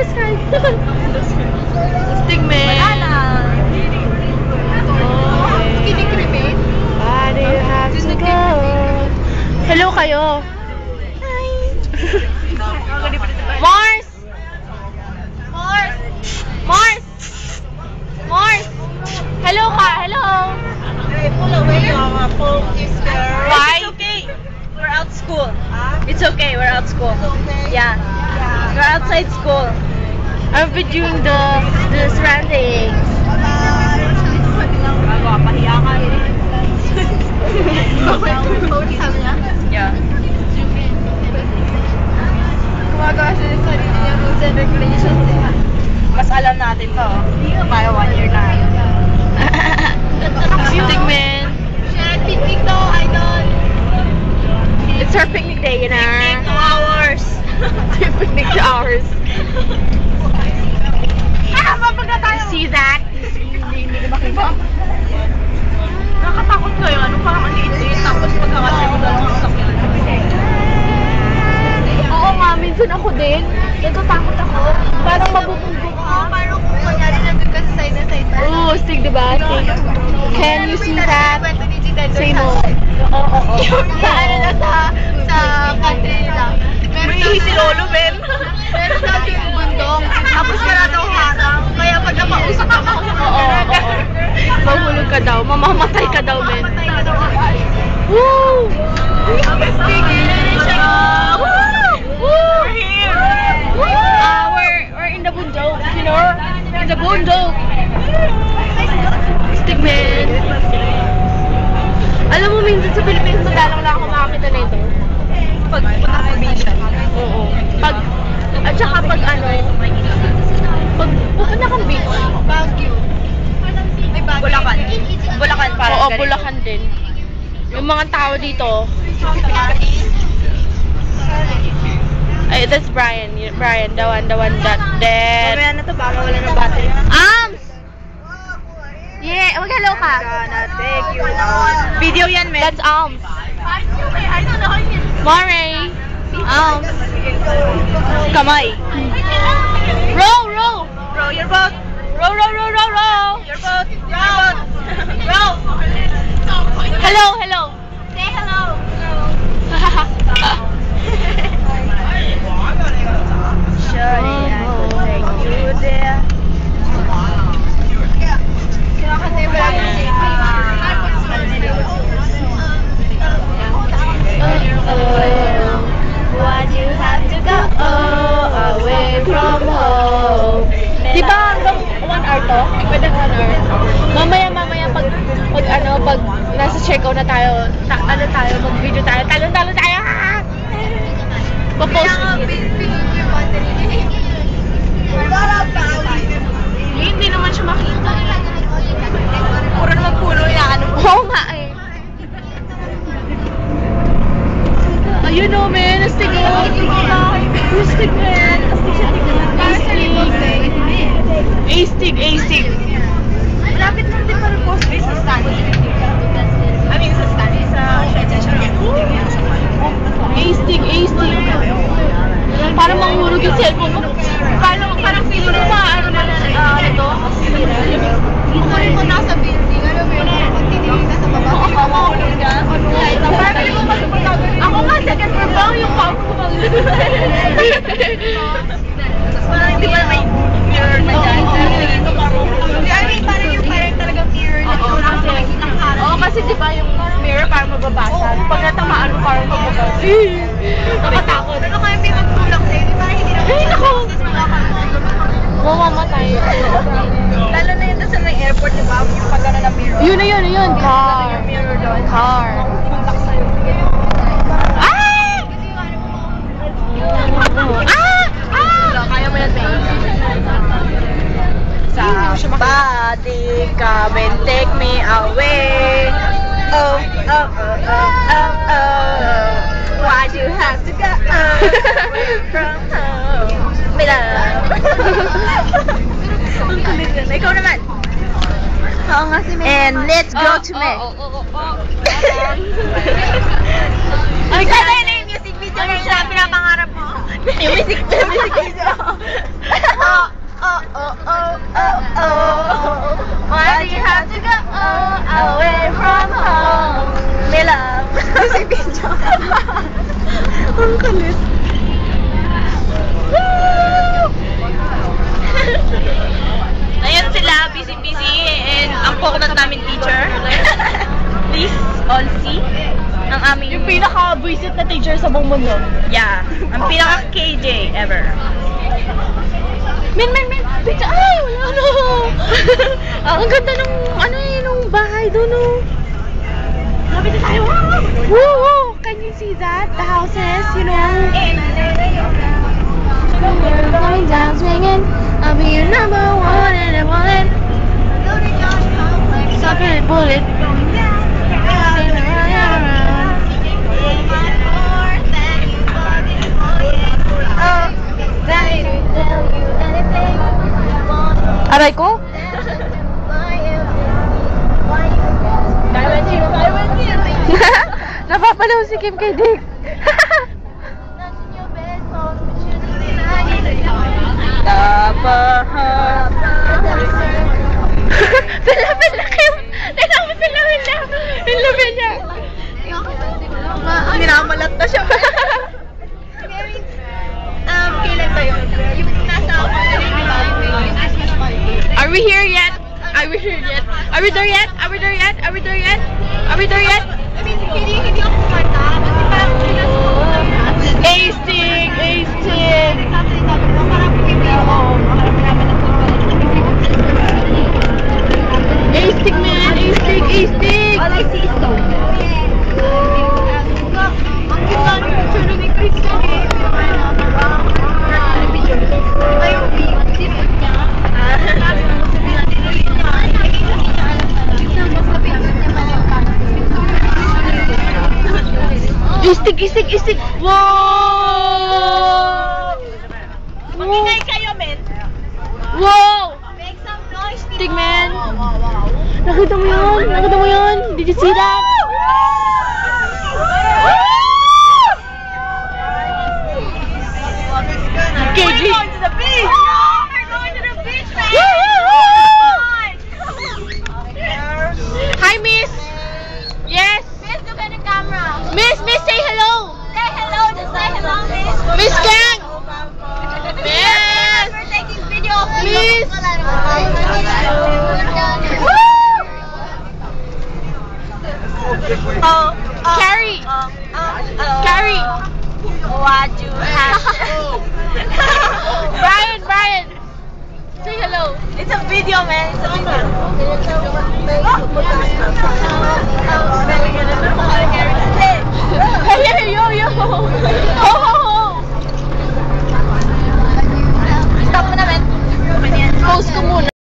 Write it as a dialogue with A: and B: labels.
A: the sky. Sting man.
B: Wala na.
A: Kinikremate? Why do you have to go? Hello kayo. Hi. Mars! Mars! Mars! Mars! Hello ka, hello!
B: Pull away your phone, sister.
A: Why?
B: It's okay. We're out school. It's okay, we're out school. Yeah. We're outside school.
A: I've been doing the surroundings.
B: Pahiya ka eh. Yeah.
A: Gumagawa siya ng sarili niya rules and regulations.
B: Mas alam natin to. Tayo 1 year na.
A: Sting man. Picnic to, idol. It's our picnic day, you know.
B: Picnic 2 hours.
A: Picnic 2 hours. You see that?
B: Hindi na makita. Nakatakot kayo. Ano parang ang liit-liit. Tapos pagkakasya mo lang ang sakyan.
A: Oo nga, minsan ako din. Natatakot ako. Parang mabubulbog ka.
B: Parang kung kunyari nandun ka sa side na side.
A: Oo, Stig, diba? Stig. Can you see that? Say no. Oo.
B: Yung ano na sa country lang. May si Lolo, Ben.
A: Meron daw yung bundong.
B: Tapos wala daw harang. Kaya pag napausap ka,
A: Oo. Mahulog ka daw. Mamamatay ka daw, men.
B: Mamatay ka daw.
A: Woo!
B: We're here.
A: We're in the bundok, you know? In the bundok. Stig man. Alam mo, minsan sa Pilipinas, madalang lang ako makakita na ito.
B: Pag probinsya.
A: Oo. At saka pag pupunta kang beach.
B: Baguio. Bulacan. Bulacan para.
A: Oo, Bulacan din. Yung mga tao dito. Ay, that's Brian. Brian, the one that dead.
B: Mamaya na to, baka wala ng battery.
A: Arms! Yeah, mag-hello ka.
B: Gonna take you out. Video yan, men.
A: That's Arms. Mare. Arms. Kamay. Row, row.
B: Row your boat.
A: Row, row, row, row, row.
B: Your boat. Row. Row.
A: Hello, hello.
B: Say hello. Surely I could take you there. Why do you have to go away from home?
A: Di ba hanggang 1 hour to? Pwede 1 hour. Mamaya pag nasa checkout na tayo, mag-video tayo, talo tayo. Papost. Hindi naman siya makita.
B: Puro naman puno yan.
A: Oo nga eh. Ayun o, men. Astig o. Astig, men. Astig siya tignan. Astig.
B: Malapit lang din para post base sa Stanley. I mean, sa Stanley, sa Shenzhen.
A: Astig. Parang manghurog yung cellphone mo. Parang feeling mo ano na ito?
B: Kukunin ko nasa building. Alam mo yun, kung titigil ka sa baba.
A: Oo, mahulog ka. Ako nga, second floor ba? Yung pao ko ba?
B: Parang hindi pa may mirror na dyan. I mean, parang talagang mirror na ito.
A: Oo, kasi di ba yung mirror parang mababasag. Pag natamaan mo parang mababasag. Nakatakot.
B: Ano kaya may magtulak sa'yo? Di parang hindi naman.
A: Ay, naku! Mamamatay.
B: Lalo na yun sa may airport, di ba? Yung pag gano'n na mirror.
A: Yun. Car.
B: Yung mirror doon.
A: Car. Ah!
B: Kaya mo yan, babe. Somebody come and take me away. Oh. Why do you have to go away from home? My love. Ang kulit na. Ikaw naman.
A: Oo nga si May.
B: And let's go to May.
A: Ay,
B: Sana yun na yung music video na yung pinapangarap mo. Yung music video. Why do you have to go away from home? May love. Music video. Ang kulit.
C: Ayan sila, busy-busy, and ang coconut namin teacher. Please all see ang aming...
A: Yung pinaka-buisit na teacher sa buong mundo.
C: Yeah, ang pinaka-KJ ever.
A: Min! Picture! Ay! Wala na! Ang ganda nung, nung bahay doon, oh.
C: Lapit na tayo!
A: Woo! Can you see that? The houses, you know? Going down swinging, I'll be your number one and I want it. Stop it, bullet. Aray ko? Napapalaw si Kim kay Dick. Pila Kim! Tignan mo sila. Yung labi niya.
B: Minamalat na siya. Kailan tayo? Yung nasa ako.
A: Are we here yet? Are we there yet?
B: I mean, hindi ako kumanta. Kasi parang pinasok.
A: A-stick!
B: Parang pumipili ako.
A: A-stick, man! A-stick!
B: All I see is stone. Ang ganda ng picture ni Kristen eh. Video. Ayun, sipot niya. Sabi mo sabihin natin ulit niya. Hindi niya alam talaga. Mas lapit niya man yung kanan.
A: A-stick! Wow!
C: Mamingay kayo, men!
A: Wow!
B: Make some noise,
A: Stick, man! Nakita mo yun? Did you see that? Okay,
C: We're going to the beach!
B: We're going to the beach, man!
A: Hi, Miss! Yes!
B: Miss, look at the camera.
A: Miss, say hello!
B: Say hello, just say hello, Miss.
A: Miss Gang! Yes!
B: We're taking video of you.
A: Miss! Carrie! Carrie!
B: What you have?
A: Brian! Say hello!
C: It's a video, man! It's a video!